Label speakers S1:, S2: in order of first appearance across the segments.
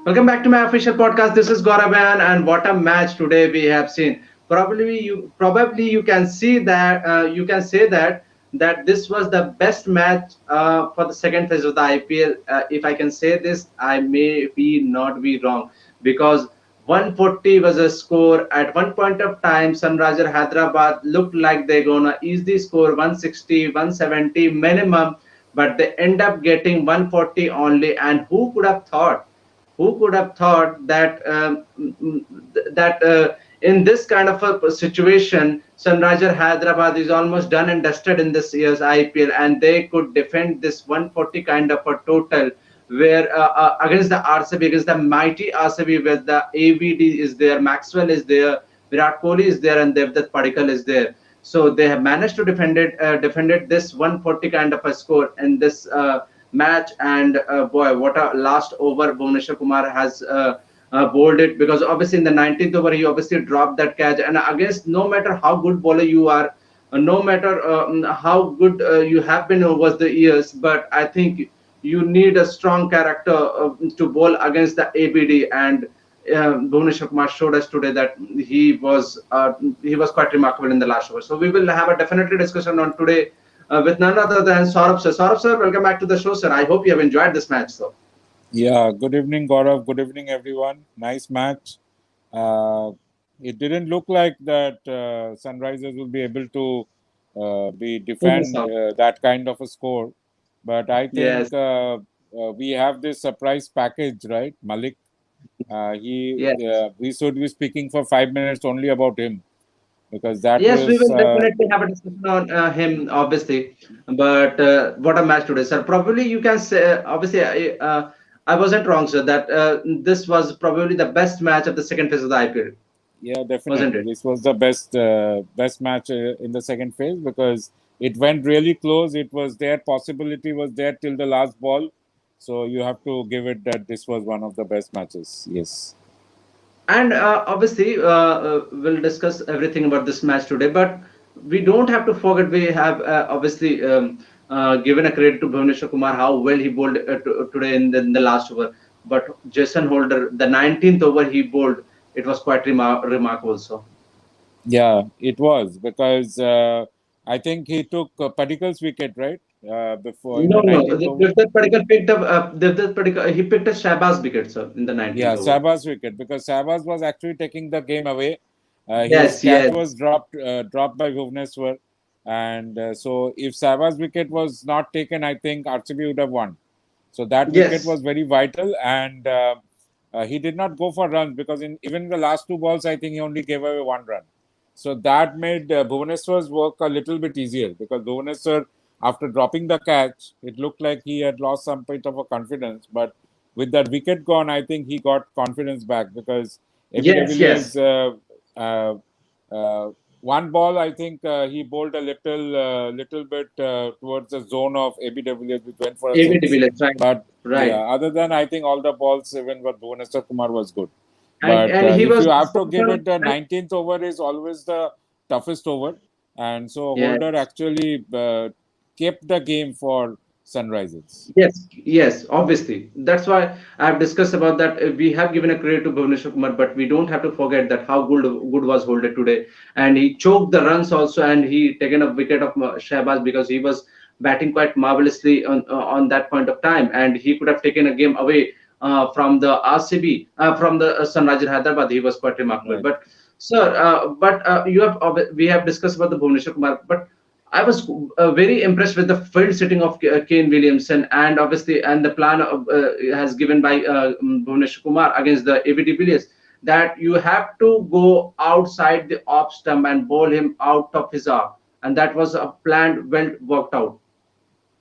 S1: Welcome back to my official podcast. This is Gaurav, and what a match today we have seen. Probably you can see that you can say that this was the best match for the second phase of the IPL. If I can say this, I may be not be wrong because 140 was a score at one point of time. Sunrisers Hyderabad looked like they're gonna easily score 160, 170 minimum, but they end up getting 140 only. And who could have thought that in this kind of a situation, Sunrisers Hyderabad is almost done and dusted in this year's IPL, and they could defend this 140 kind of a total, where against the RCB, against the mighty RCB, where the AVD is there, Maxwell is there, Virat Kohli is there, and Padikkal is there. So they have managed to defended this 140 kind of a score in this match. And boy, what a last over Bhubneshwar Kumar has bowled it, because obviously in the 19th over he obviously dropped that catch. And against, no matter how good bowler you are, no matter how good you have been over the years, but I think you need a strong character to bowl against the ABD. And Bhuvneshwar Kumar showed us today that he was quite remarkable in the last over. So we will have a definitely discussion on today with none other than Saurabh sir. Saurabh sir, welcome back to the show, sir. I hope you have enjoyed this match, though.
S2: Yeah, good evening, Gaurav. Good evening, everyone. Nice match. It didn't look like that Sunrisers will be able to be
S1: Pull this
S2: defend
S1: off.
S2: that kind of a score, but I
S1: Yes,
S2: think we have this surprise package, right? Malik.
S1: yes,
S2: We should be speaking for 5 minutes only about him because that
S1: yes. We
S2: was
S1: will definitely have a discussion on him, obviously. But what a match today, sir. Probably you can say, obviously, I wasn't wrong, sir, that this was probably the best match of the second phase of the IPL,
S2: Yeah,
S1: wasn't
S2: definitely.
S1: it?
S2: This was the best match in the second phase because it went really close. It was there, possibility was there till the last ball. So you have to give it that this was one of the best matches. Yes.
S1: And obviously, we'll discuss everything about this match today. But we don't have to forget, we have obviously given a credit to Bhuvneshwar Kumar, how well he bowled today in the last over. But Jason Holder, the 19th over he bowled, it was quite remarkable. So
S2: Yeah, it was because I think he took Padikkal's wicket, right? Before in
S1: no,
S2: the
S1: no,
S2: 19th over.
S1: Devdutt Padikkal picked up. Devdutt Padikkal, he picked a Shahbaz wicket, sir, in the 19th
S2: Yeah,
S1: over.
S2: Shahbaz wicket because Shahbaz was actually taking the game away. His
S1: Yes,
S2: catch
S1: yes,
S2: was dropped by Bhuvneshwar, and so if Shahbaz wicket was not taken, I think RCB would have won. So that wicket
S1: yes.
S2: was very vital, and he did not go for runs because in even the last two balls, I think he only gave away one run. So that made Bhuvneshwar's work a little bit easier because Bhuvneshwar, after dropping the catch, it looked like he had lost some bit of a confidence. But with that wicket gone, I think he got confidence back because AB de
S1: Yes,
S2: Villiers,
S1: yes.
S2: uh, uh, one ball, I think he bowled a little bit towards the zone of AB de Villiers, which went for a
S1: AB
S2: six.
S1: Devillers, right,
S2: But yeah,
S1: right.
S2: other than I think all the balls, even with Bhuvneshwar Kumar was good.
S1: And
S2: But
S1: he
S2: if
S1: was
S2: you have to
S1: spot
S2: give
S1: on.
S2: it, the 19th over is always the toughest over. And so Holder
S1: Yes,
S2: actually kept the game for Sunrisers.
S1: yes, yes. Obviously, that's why I've discussed about that. We have given a credit to Bhuvneshwar Kumar, but we don't have to forget that how good was Holder today, and he choked the runs also, and he taken a wicket of Shahbaz, because he was batting quite marvelously on that point of time, and he could have taken a game away from the RCB, from the Sunrisers Hyderabad. He was quite remarkable.
S2: Right.
S1: But sir, we have discussed about the Bhuvneshwar Kumar, but I was very impressed with the field setting of Kane Williamson, and obviously, and the plan has given by Bhuvneshwar Kumar against the ABD DeVilliers, that you have to go outside the off stump and bowl him out of his arm, and that was a plan well worked out.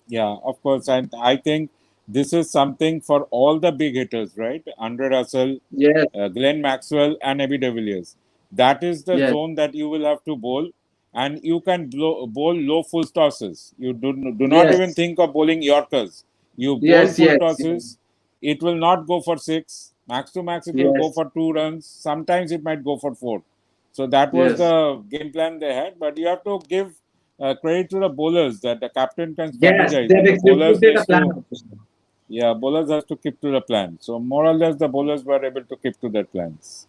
S2: Yeah, of course. And I think this is something for all the big hitters, right? Andre Russell,
S1: Yes,
S2: Glenn Maxwell, and Abby de Villiers. That is the
S1: yes,
S2: zone that you will have to bowl. And you can bowl low full tosses. You do not even
S1: yes,
S2: think of bowling Yorkers. You bowl
S1: yes,
S2: full
S1: yes, yes,
S2: tosses. It will not go for six. Max to max, it will go
S1: yes,
S2: for 2 runs. Sometimes it might go for four. So that was
S1: yes,
S2: the game plan they had. But you have to give credit to the bowlers that the captain can
S1: yes.
S2: strategize
S1: They've
S2: and the bowlers
S1: executed a
S2: needs
S1: plan.
S2: to, Yeah, bowlers have to keep to the plan. So more or less, the bowlers were able to keep to their plans.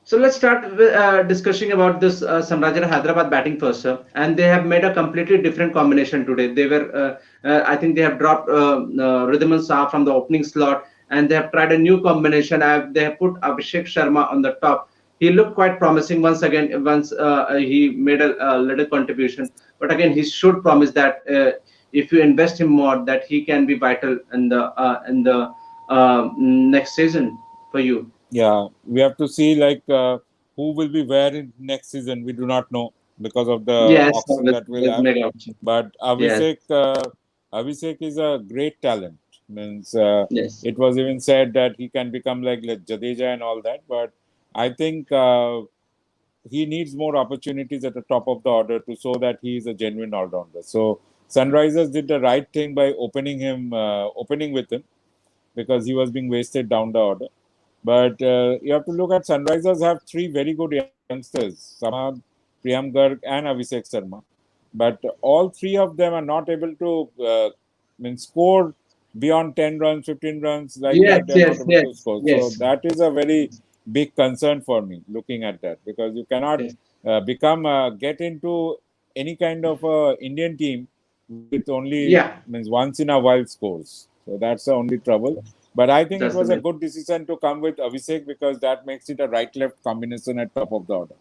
S1: So let's start with discussing about this Sunrisers Hyderabad batting first, sir. And they have made a completely different combination today. I think they have dropped Rhythm and Shah from the opening slot, and they have tried a new combination. They have put Abhishek Sharma on the top. He looked quite promising once again. Once he made a little contribution, but again, he should promise that if you invest him more, that he can be vital in the next season for you.
S2: Yeah, we have to see like who will be where in next season. We do not know because of the
S1: Yes,
S2: auction that we'll
S1: with
S2: have.
S1: mega option.
S2: But
S1: Yes,
S2: Abhishek is a great talent. Means
S1: yes.
S2: it was even said that he can become like Jadeja and all that. But I think he needs more opportunities at the top of the order to show that he is a genuine all-rounder. So Sunrisers did the right thing by opening with him because he was being wasted down the order. But you have to look at Sunrisers have three very good youngsters, Samad, Priyam Garg, and Abhishek Sharma. But all three of them are not able to score beyond 10 runs, 15 runs like
S1: Yes,
S2: that. They're not
S1: yes,
S2: able to
S1: yes,
S2: score. So
S1: yes,
S2: that is a very big concern for me looking at that because you cannot
S1: yes.
S2: get into any kind of Indian team with only
S1: Yeah,
S2: once in a while scores. So that's the only trouble. But I think it
S1: that's the
S2: was a
S1: main.
S2: good decision to come with Abhishek because that makes it a right-left combination at top of the order.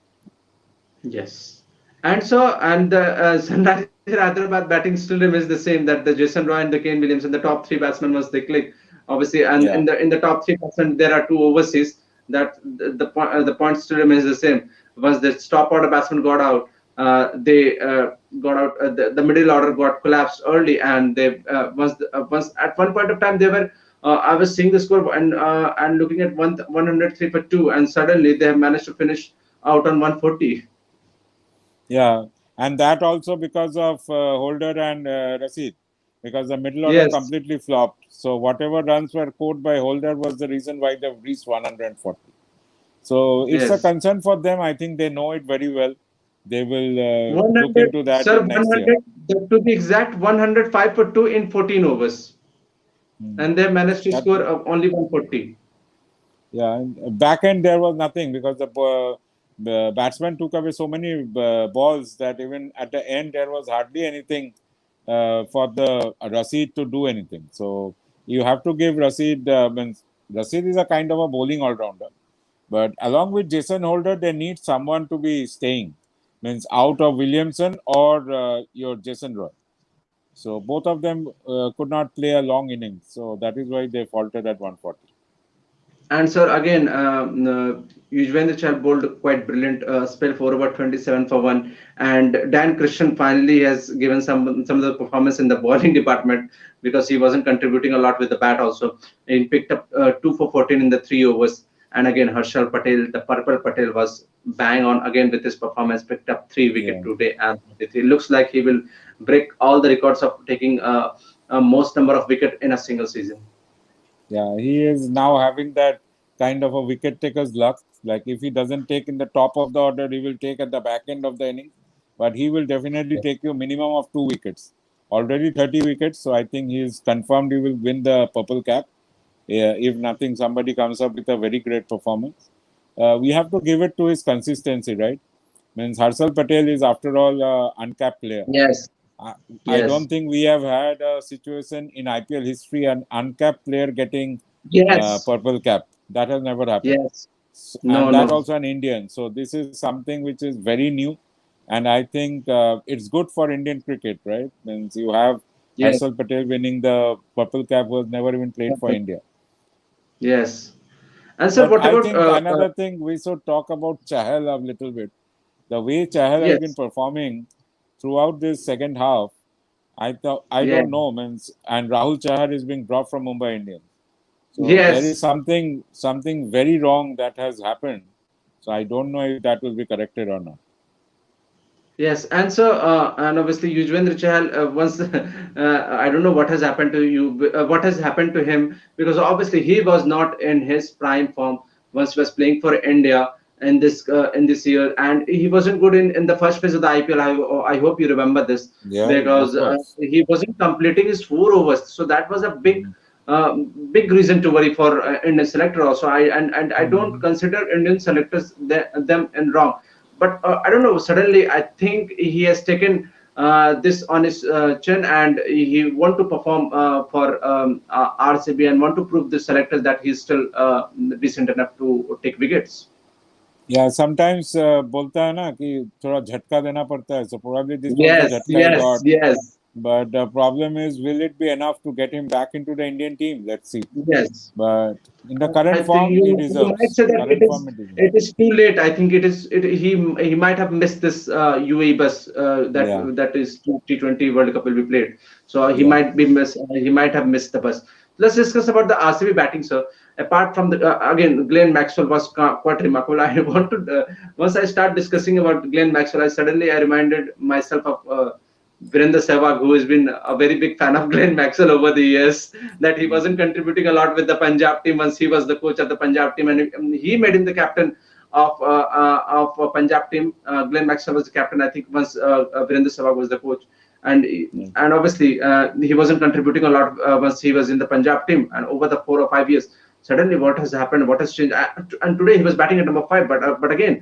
S1: Yes. And the Sunrisers Hyderabad batting still remains the same. That the Jason Roy and the Kane Williamson, the top three batsmen, was they click obviously, and
S2: Yeah.
S1: in the top 3% there are two overseas. That the point still remains the same. Once the top order batsman got out, they got out. The middle order got collapsed early, and they once at one point of time they were. I was seeing the score and looking at 103 for two, and suddenly they have managed to finish out on 140.
S2: Yeah, and that also because of Holder and Rashid, because the middle order
S1: Yes,
S2: completely flopped. So whatever runs were scored by Holder was the reason why they reached 140. So it's a
S1: yes.
S2: concern for them. I think they know it very well. They will look
S1: 100,
S2: into that
S1: sir,
S2: in next year.
S1: 100, to be exact, 105 for 2 in 14 overs.
S2: Hmm.
S1: And they managed to
S2: That
S1: score only 140.
S2: Yeah, and back end there was nothing because the batsman took away so many balls that even at the end there was hardly anything for the Rashid to do anything. So you have to give Rashid. Rashid is a kind of a bowling all rounder, but along with Jason Holder, they need someone to be staying. Means out of Williamson or your Jason Roy. So both of them could not play a long innings. So that is why they faltered at 140.
S1: And sir, again, Yuzvendra Chahal bowled quite brilliant spell for over 27 for 1. And Dan Christian finally has given some of the performance in the bowling department because he wasn't contributing a lot with the bat also. He picked up 2 for 14 in the 3 overs. And again, Harshal Patel, the Purple Patel, was bang on again with his performance, picked up 3 wicket
S2: Yeah.
S1: today. And it looks like he will break all the records of taking most number of wicket in a single season.
S2: Yeah, he is now having that kind of a wicket taker's luck. Like if he doesn't take in the top of the order, he will take at the back end of the innings. But he will definitely take you minimum of 2 wickets. Already 30 wickets, so I think he is confirmed he will win the purple cap. Yeah, if nothing, somebody comes up with a very great performance. We have to give it to his consistency, right? Means Harshal Patel is after all uncapped player.
S1: Yes,
S2: I, I
S1: yes.
S2: don't think we have had a situation in IPL history an uncapped player getting
S1: Yes,
S2: purple cap. That has never happened.
S1: yes.
S2: And
S1: No,
S2: that
S1: no.
S2: also an Indian. So this is something which is very new. And I think it's good for Indian cricket, right? Means you have
S1: Yes.
S2: Harshal Patel winning the purple cap who has never even played for India.
S1: Yes. And sir,
S2: But
S1: what
S2: I
S1: about
S2: think another thing we should talk about Chahal a little bit. The way Chahal has been
S1: yes,
S2: performing throughout this second half, I
S1: yeah,
S2: don't know, means and Rahul Chahar is being dropped from Mumbai Indians. So there is
S1: yes,
S2: something very wrong that has happened. So I don't know if that will be corrected or not.
S1: yes. And so, and obviously, Yuzvendra Chahal, once I don't know what has happened to you, what has happened to him, because obviously he was not in his prime form once he was playing for India in this year, and he wasn't good in the first phase of the IPL. I hope you remember this
S2: Yeah, of
S1: because
S2: course.
S1: he wasn't completing his 4 overs, so that was a big
S2: Mhm.
S1: big reason to worry for Indian selector also. I don't
S2: Mhm.
S1: consider Indian selectors them in wrong, but I don't know. Suddenly, I think he has taken this on his chin, and he want to perform for RCB and want to prove the selectors that he's still decent enough to take wickets.
S2: Yeah, sometimes बोलता है ना कि थोड़ा झटका देना पड़ता है. So probably this was the
S1: Yes,
S2: झटका he
S1: yes,
S2: got.
S1: yes,
S2: But the problem is, will it be enough to get him back into the Indian team? Let's see.
S1: yes.
S2: But in the
S1: I
S2: current
S1: think
S2: form, he
S1: you might
S2: deserves.
S1: say that
S2: Current form, he deserves.
S1: it is too late. I think it is he might have missed this UAE bus
S2: Yeah,
S1: that is T20 World Cup will be played. So
S2: yeah.
S1: he might have missed the bus. Let's discuss about the RCB batting, sir. Apart from the again, Glenn Maxwell was quite remarkable. I want to once I start discussing about Glenn Maxwell, I reminded myself of. Virender Sehwag, who has been a very big fan of Glenn Maxwell over the years, that he wasn't
S2: Mhm.
S1: contributing a lot with the Punjab team once he was the coach of the Punjab team, and he made him the captain of Punjab team. Glenn Maxwell was the captain, I think, once Virender Sehwag was the coach, and
S2: Yeah.
S1: and obviously he wasn't contributing a lot once he was in the Punjab team, and over the 4 or 5 years, suddenly what has happened, what has changed, and today he was batting at number 5, but again.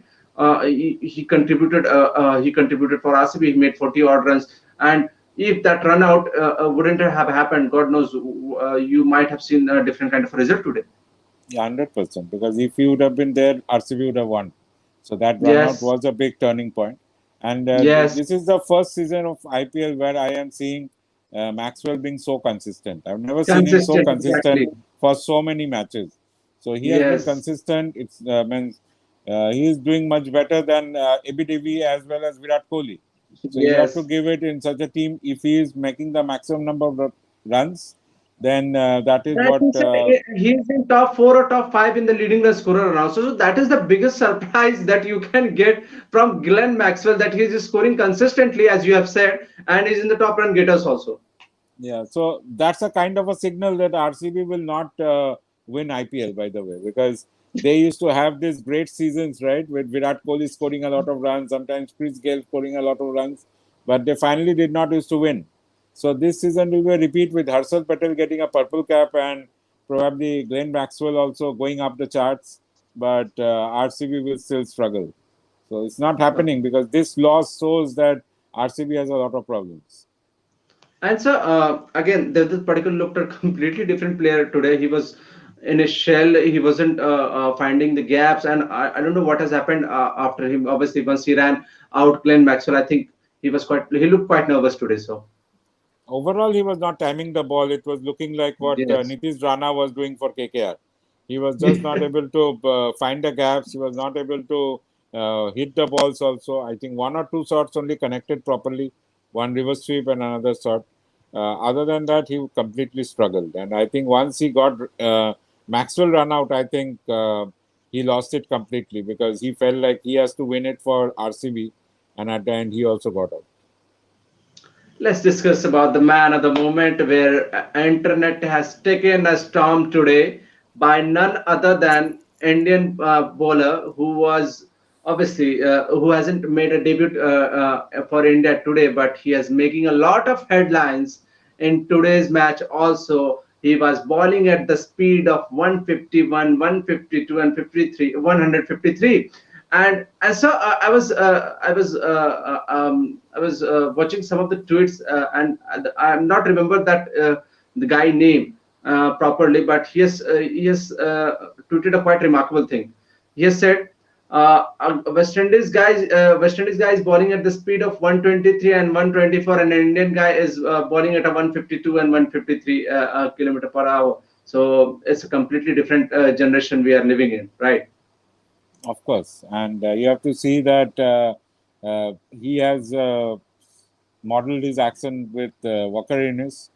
S1: He contributed for RCB. He made 40 odd runs, and if that run out wouldn't have happened, God knows, you might have seen a different kind of result today.
S2: Yeah, 100%. Because if he would have been there, RCB would have won. So that run out
S1: Yes,
S2: was a big turning point. And
S1: yes,
S2: this is the first season of IPL where I am seeing Maxwell being so consistent. I've never seen him so
S1: consistent,
S2: consistent
S1: exactly.
S2: for so many matches. So he has been
S1: Yes,
S2: consistent. He is doing much better than ABDV as well as Virat Kohli. So you have to
S1: yes.
S2: give it in such a team. If he is making the maximum number of runs, then that is
S1: I
S2: what.
S1: think so, he's in top 4 or top 5 in the leading run scorer now. So that is the biggest surprise that you can get from Glenn Maxwell, that he is scoring consistently, as you have said, and is in the top run getters also.
S2: Yeah, so that's a kind of a signal that RCB will not win IPL, by the way, because they used to have these great seasons, right, with Virat Kohli scoring a lot of runs, sometimes Chris Gayle scoring a lot of runs, but they finally did not used to win. So this season will be a repeat with Harshal Patel getting a purple cap and probably Glenn Maxwell also going up the charts, but RCB will still struggle. So it's not happening because this loss shows that RCB has a lot of problems.
S1: And so again, this particular looked a completely different player today. He was in his shell. He wasn't finding the gaps, and I don't know what has happened after him. Obviously, once he ran out Glenn Maxwell, I think he looked quite nervous today. So
S2: Overall, he was not timing the ball. It was looking like what
S1: yes,
S2: Nitish Rana was doing for KKR. He was just not able to find the gaps. He was not able to hit the balls also. I think one or two shots only connected properly, one reverse sweep and another shot. Other than that, he completely struggled. And I think once he got Maxwell run out, I think he lost it completely because he felt like he has to win it for RCB. And at the end, he also got out.
S1: let's discuss about the man of the moment, where internet has taken a storm today by none other than Indian bowler who was obviously who hasn't made a debut for India today, but he is making a lot of headlines in today's match. Also, he was bowling at the speed of 151, 152, and 53, 153. And so I was watching some of the tweets, and I'm not remember that the guy name properly, but tweeted a quite remarkable thing. He has said West Indies guy is bowling at the speed of 123 and 124, and an Indian guy is bowling at a 152 and 153 kilometer per hour. So it's a completely different generation we are living in, right?
S2: Of course, and you have to see that he has modeled his accent with Walker Innis.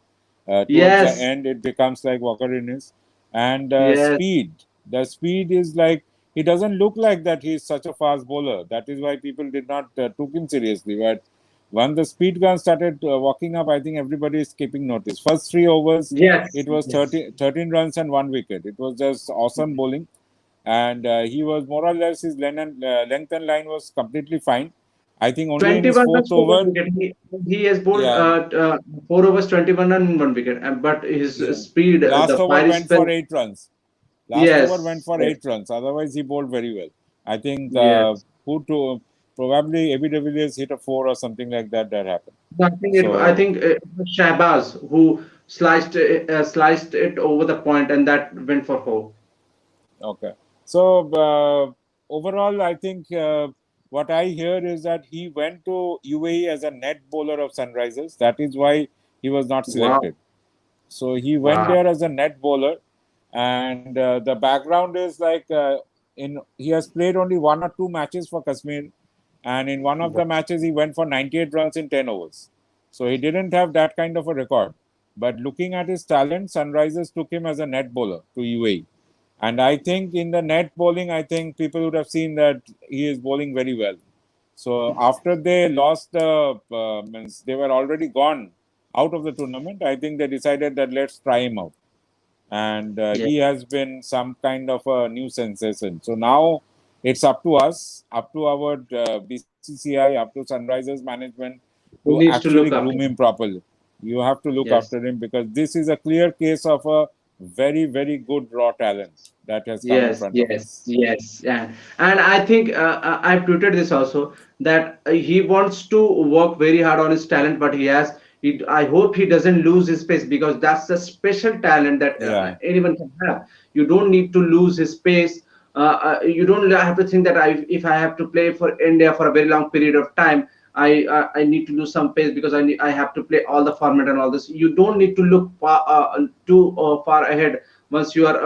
S2: Towards the
S1: Yes,
S2: end, it becomes like Walker Innis, and
S1: yes,
S2: speed. The speed is like he doesn't look like that. He's such a fast bowler. That is why people did not took him seriously. But when the speed gun started walking up, I think everybody is keeping notice. First 3 overs,
S1: yes,
S2: it was
S1: yes.
S2: 13 runs and 1 wicket. It was just awesome bowling and he was more or less his length and line was completely fine. I think only in his
S1: 21
S2: fourth
S1: runs for one
S2: over.
S1: wicket. He has bowled
S2: Yeah,
S1: 4 overs, 21 run in one wicket. But his
S2: yeah.
S1: speed,
S2: Last
S1: the
S2: over
S1: fiery
S2: went for
S1: spell.
S2: 8 runs. Last over went
S1: Yes,
S2: for
S1: yes,
S2: 8 runs. Otherwise, he bowled very well. I think
S1: yes.
S2: who to probably AB de Villiers hit a four or something like that. That happened.
S1: I
S2: So
S1: think it was Shahbaz who sliced it over the point, and that went for four.
S2: okay. So overall, I think what I hear is that he went to UAE as a net bowler of Sunrisers. That is why he was not
S1: Wow,
S2: selected. So he went
S1: wow.
S2: there as a net bowler, and the background is like in he has played only 1 or 2 matches for Kashmir, and in one of the matches he went for 98 runs in 10 overs. So he didn't have that kind of a record. But looking at his talent, Sunrisers took him as a net bowler to UAE. And I think in the net bowling, I think people would have seen that he is bowling very well. So after they lost means they were already gone out of the tournament, I think they decided that let's try him out. And
S1: Yeah.
S2: he has been some kind of a new sensation. So now it's up to us, up to our BCCI, up to Sunrisers management to
S1: Who needs to
S2: actually
S1: look
S2: groom
S1: after
S2: him
S1: him?
S2: properly. You have to look
S1: Yes.
S2: after him because this is a clear case of a very, very good raw talent that has come in
S1: Yes,
S2: front of
S1: yes,
S2: us.
S1: yes, yeah. And I think I've tweeted this also that he wants to work very hard on his talent, but he has. I hope he doesn't lose his pace because that's a special talent that
S2: Yeah,
S1: anyone can have. You don't need to lose his pace. You don't have to think that if I have to play for India for a very long period of time, I need to lose some pace because I have to play all the format and all this. You don't need to look too far ahead once you are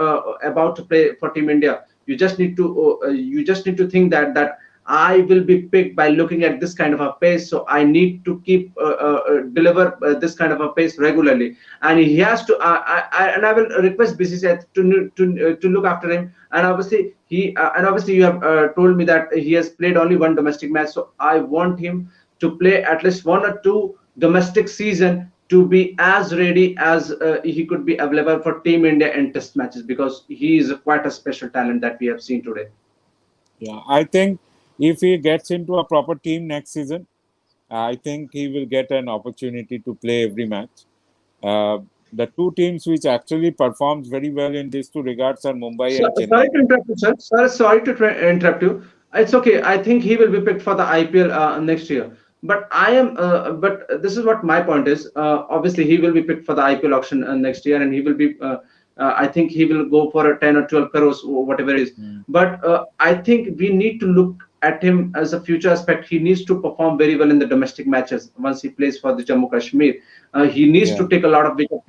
S1: about to play for Team India. You just need to think that I will be picked by looking at this kind of a pace, so I need to keep deliver this kind of a pace regularly, and he has to. And I will request BCCI to look after him. And obviously you have told me that he has played only one domestic match, so I want him to play at least 1 or 2 domestic season to be as ready as he could be available for Team India in test matches because he is quite a special talent that we have seen today.
S2: yeah. I think if he gets into a proper team next season, I think he will get an opportunity to play every match. Uh, the two teams which actually performs very well in these two regards are Mumbai
S1: So,
S2: and
S1: sorry
S2: Chennai.
S1: to interrupt you, sir. Sorry to interrupt you. It's okay. I think he will be picked for the IPL next year. But this is what my point is. Obviously, he will be picked for the IPL auction next year, and he will be. I think he will go for a 10 or 12 crores, or whatever it is.
S2: Mm.
S1: But I think we need to look at him as a future aspect. He needs to perform very well in the domestic matches once he plays for the Jammu Kashmir. He needs
S2: Yeah.
S1: to take a lot of wicket,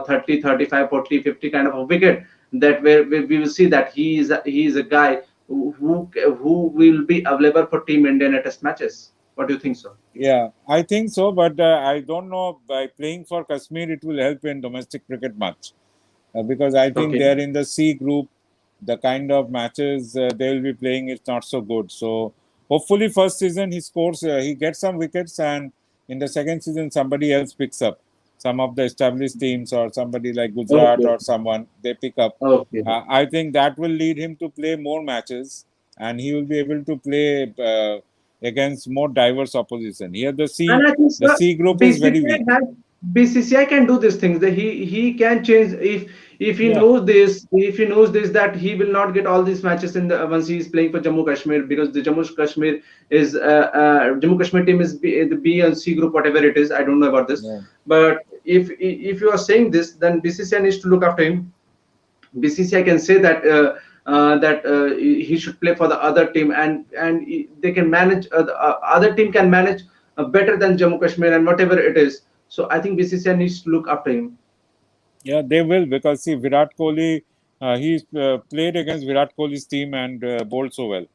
S1: 30, 35, 40, 50 kind of a wicket that where we will see that he is a guy who will be available for Team India in test matches. What do you think so?
S2: Yeah, I think so, but I don't know by playing for Kashmir it will help in domestic cricket much because I think
S1: Okay.
S2: they're in the C group. The kind of matches they will be playing is not so good. So hopefully, first season he scores, he gets some wickets, and in the second season somebody else picks up. Some of the established teams or somebody like Gujarat
S1: Okay.
S2: or someone they pick up.
S1: Okay.
S2: I think that will lead him to play more matches, and he will be able to play against more diverse opposition. Here,
S1: And I think,
S2: the
S1: sir,
S2: C group is very
S1: BCCI
S2: weak.
S1: has BCCI can do these things. That he can change if he
S2: Yeah,
S1: knows this. If he knows this, that he will not get all these matches in the once he is playing for Jammu Kashmir because the Jammu Kashmir team is the B and C group, whatever it is. I don't know about this,
S2: yeah,
S1: but if you are saying this, then BCCI needs to look after him. BCCI can say that he should play for the other team, and they can manage the other team can manage better than Jammu Kashmir and whatever it is. So I think BCCI needs to look after him.
S2: yeah. They will because see Virat Kohli, he's played against Virat Kohli's team and bowled so well.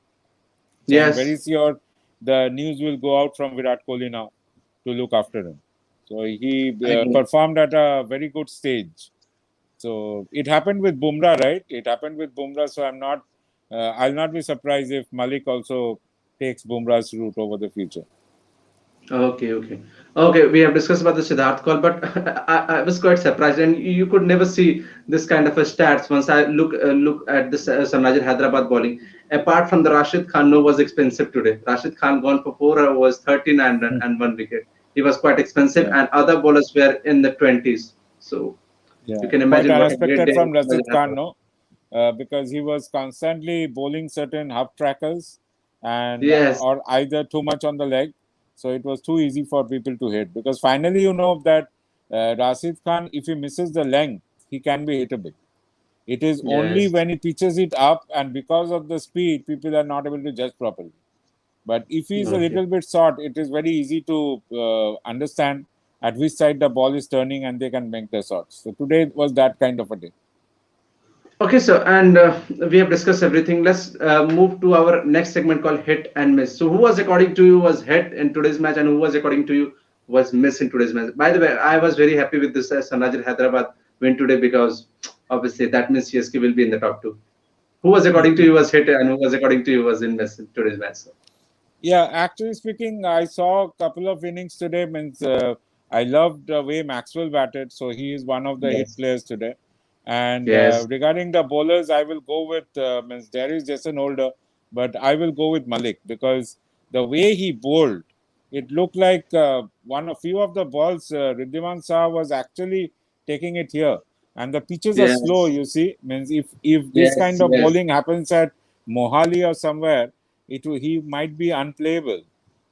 S2: So I'm very
S1: Yes,
S2: sure the news will go out from Virat Kohli now to look after him. So he
S1: I agree.
S2: performed at a very good stage. So it happened with Bumrah, right? It happened with Bumrah. So I'll not be surprised if Malik also takes Bumrah's route over the future.
S1: Okay. We have discussed about the Siddharth call, but I was quite surprised, and you could never see this kind of a stats once I look at this Sunrisers Hyderabad bowling. Apart from the Rashid Khan, no was expensive today. Rashid Khan gone for 4 overs, 39 run and 1 wicket. He was quite expensive,
S2: Yeah,
S1: and other bowlers were in the 20s. So you
S2: yeah.
S1: can
S2: Quite
S1: imagine what a great
S2: unexpected
S1: day
S2: from Rashid
S1: Sunrisers
S2: Khan,
S1: Hyderabad.
S2: no? Because he was constantly bowling certain half trackers and
S1: Yes,
S2: or either too much on the leg, so it was too easy for people to hit. Because finally, you know that Rashid Khan, if he misses the length, he can be hittable. It is only
S1: yes,
S2: when he pitches it up, and because of the speed, people are not able to judge properly. But if he is a
S1: okay.
S2: little bit short, it is very easy to understand at which side the ball is turning, and they can make their shots. So today was that kind of a day.
S1: Okay, so and we have discussed everything. Let's move to our next segment called hit and miss. So, who was according to you was hit in today's match, and who was according to you was miss in today's match? By the way, I was very happy with this Sunrisers Hyderabad win today because obviously that means CSK will be in the top two. Who was according to you was hit, and who was according to you was in miss in today's match? So,
S2: Yeah, actually speaking, I saw a couple of innings today. Means I loved the way Maxwell batted, so he is one of the hit
S1: yes,
S2: players today. And
S1: yes,
S2: regarding the bowlers, I will go with means there is just an older, but I will go with Malik because the way he bowled, it looked like one a few of the balls Ridhiman Shah was actually taking it here, and the pitches are slow.
S1: yes,
S2: You see, means if this
S1: yes,
S2: kind of
S1: yes,
S2: bowling happens at Mohali or somewhere, he might be unplayable.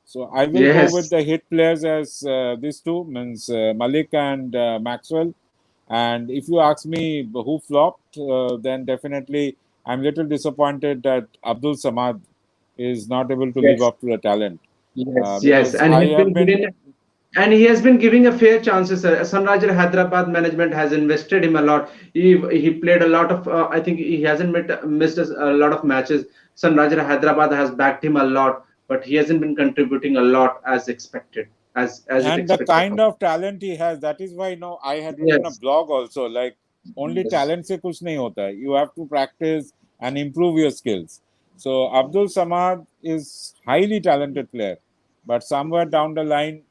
S2: So I will go with
S1: yes.
S2: the hit players as these two means Malik and Maxwell. And if you ask me who flopped, then definitely I'm a little disappointed that Abdul Samad is not able to live
S1: Yes.
S2: up to the talent
S1: Yes,
S2: because
S1: and
S2: I
S1: he's
S2: have
S1: been
S2: been.
S1: given and he has been giving a fair chances. Sunrisers Hyderabad management has invested him a lot. He played a lot of. I think he hasn't missed a lot of matches. Sunrisers Hyderabad has backed him a lot, but he hasn't been contributing a lot as expected, as it
S2: And the
S1: expected
S2: kind
S1: from.
S2: of talent he has, that is why I had written a
S1: Yes,
S2: blog also, like only
S1: yes,
S2: talent se kuch nahi hota hai. You have to practice and improve your skills. So Abdul Samad is highly talented player, but somewhere down the line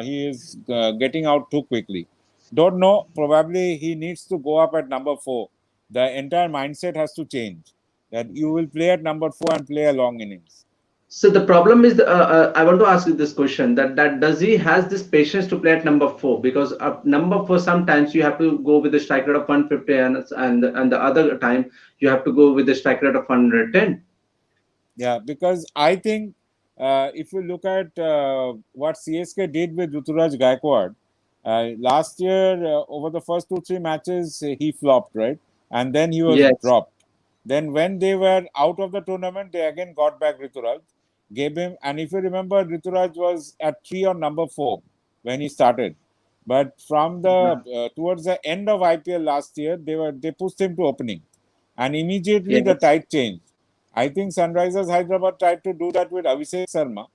S2: he is getting out too quickly. Don't know, probably he needs to go up at number 4. The entire mindset has to change, that you will play at number 4 and play a long innings.
S1: so the problem is, I want to ask you this question: that does he has this patience to play at number four? Because number four, sometimes you have to go with the strike rate of 150, and the other time you have to go with the strike rate of 110.
S2: Yeah, because I think if you look at what CSK did with Ruturaj Gaikwad, last year over the first 2 3 matches he flopped, right, and then he was
S1: Yes,
S2: dropped. Then when they were out of the tournament, they again got back Ruturaj, gave him, and if you remember, Ruturaj was at 3 or number 4 when he started. But from the towards the end of IPL last year, they pushed him to opening, and immediately the
S1: yes,
S2: tide changed. I think Sunrisers Hyderabad tried to do that with Abhishek Sharma,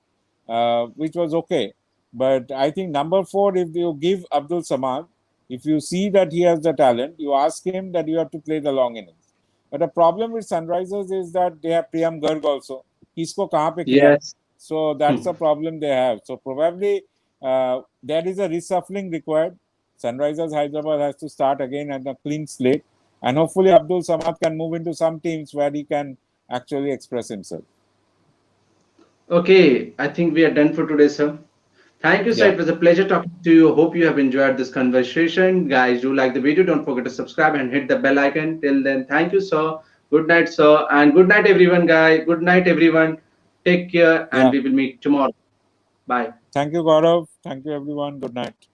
S2: which was okay. But I think number 4, if you give Abdul Samad, if you see that he has the talent, you ask him that you have to play the long innings. But the problem with Sunrisers is that they have Priyam Garg also. Kisko kahan pe khilaye?
S1: yes.
S2: So that's the problem they have. So probably there is a reshuffling required. Sunrisers Hyderabad has to start again at a clean slate. And hopefully Abdul Samad can move into some teams where he can actually express himself.
S1: Okay, I think we are done for today, sir. Thank you, sir.
S2: Yeah.
S1: It was a pleasure talking to you. Hope you have enjoyed this conversation. Guys, do like the video. Don't forget to subscribe and hit the bell icon. Till then, thank you, sir. Good night, sir. And good night, everyone, guys. Good night, everyone. Take care, and
S2: Yeah.
S1: we will meet tomorrow. Bye.
S2: Thank you, Gaurav. Thank you, everyone. Good night.